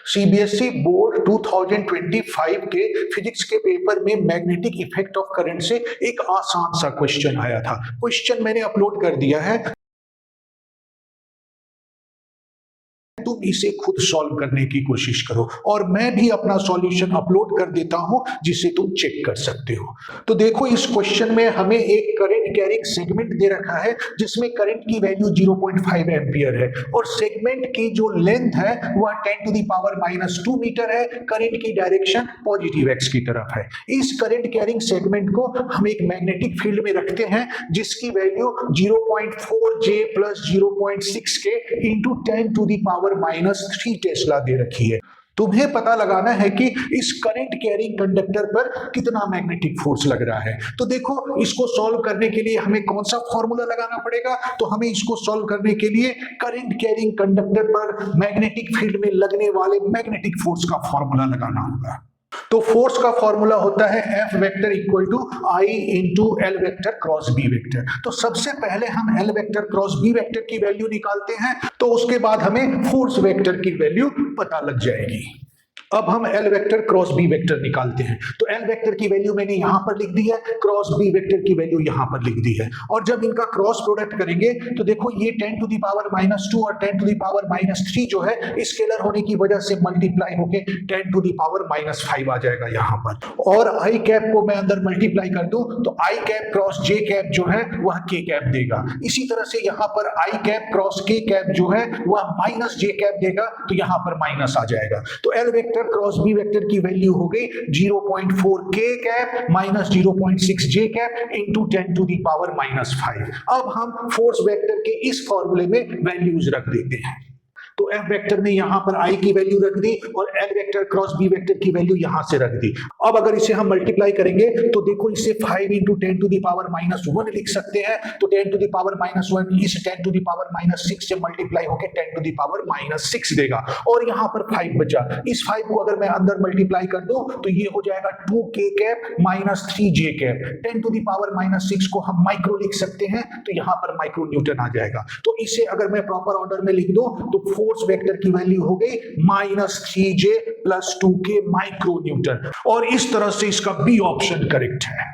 CBSE board 2025 के physics के paper में मैग्नेटिक इफेक्ट ऑफ करंट से एक आसान सा क्वेश्चन आया था। क्वेश्चन मैंने अपलोड कर दिया है, तुम इसे खुद सॉल्व करने की कोशिश करो और मैं भी अपना सॉल्यूशन अपलोड कर देता हूं जिसे तुम चेक कर सकते हो। तो देखो, इस क्वेश्चन में हमें एक करंट कैरिंग सेगमेंट दे रखा है जिसमें करंट की वैल्यू 0.5 एम्पियर है और सेगमेंट की जो लेंथ है वह 10⁻⁻² मीटर है। करंट की डायरेक्शन पॉजिटिव एक्स की तरफ है। इस करंट कैरिंग सेगमेंट को हम एक मैग्नेटिक फील्ड में रखते हैं जिसकी वैल्यू 0.4J + 0.6K × 10⁻⁻³ टेस्ला दे रखी है। तुम्हें पता लगाना है कि इस करंट कैरिंग कंडक्टर पर कितना मैग्नेटिक फोर्स लग रहा है। तो देखो, इसको सॉल्व करने के लिए हमें कौन सा फॉर्मूला लगाना पड़ेगा? तो हमें इसको सॉल्व करने के लिए करंट कैरिंग कंडक्टर पर मैग्नेटिक फील्ड में लगने वाले मैग्नेटिक फोर्स का फॉर्मूला लगाना होगा। तो फोर्स का फॉर्मूला होता है F vector = I × L vector cross B vector. तो सबसे पहले हम L vector cross B vector की वैल्यू निकालते हैं, तो उसके बाद हमें फोर्स वेक्टर की वैल्यू पता लग जाएगी। अब हम L vector cross B vector निकालते हैं। तो L वेक्टर की वैल्यू मैंने यहां पर लिख दी है, क्रॉस B वेक्टर की वैल्यू यहां पर लिख दी है। और जब इनका क्रॉस प्रोडक्ट करेंगे तो देखो, ये 10⁻² और 10⁻³ जो है स्केलर होने की वजह से मल्टीप्लाई होके 10⁻⁵ आ जाएगा यहां पर। और I कैप को मैं अंदर मल्टीप्लाई कर दूं तो I cap cross J cap जो है वह K कैप देगा। इसी तरह से यहां पर I cap cross K cap जो है वह -J कैप देगा, तो यहां पर माइनस आ जाएगा। तो L vector cross B vector की वैल्यू हो गई 0.4K कैप - 0.6J कैप × 10⁻⁵। अब हम फोर्स वेक्टर के इस फॉर्मूले में वैल्यूज रख देते हैं। तो F वेक्टर में यहां पर I की वैल्यू रख दी और L vector cross B vector की वैल्यू यहां से रख दी। अब अगर इसे हम मल्टीप्लाई करेंगे तो देखो, इसे 5 × 10⁻⁻1 लिख सकते हैं। तो 10⁻⁻1 इस 10⁻⁻6 से मल्टीप्लाई होकर 10⁻⁻6 देगा और यहां पर 5 बचा। इस 5 को अगर मैं अंदर मल्टीप्लाई कर दूं तो ये हो जाएगा 2K कैप - 3J कैप। 10⁻⁻6 को हम माइक्रो लिख सकते हैं, तो यहां पर माइक्रो न्यूटन आ जाएगा। तो इसे अगर मैं प्रॉपर ऑर्डर में लिख दूं तो फोर्स वेक्टर की वैल्यू हो गई -3J + 2K माइक्रो न्यूटन। और इस तरह से इसका बी ऑप्शन करेक्ट है।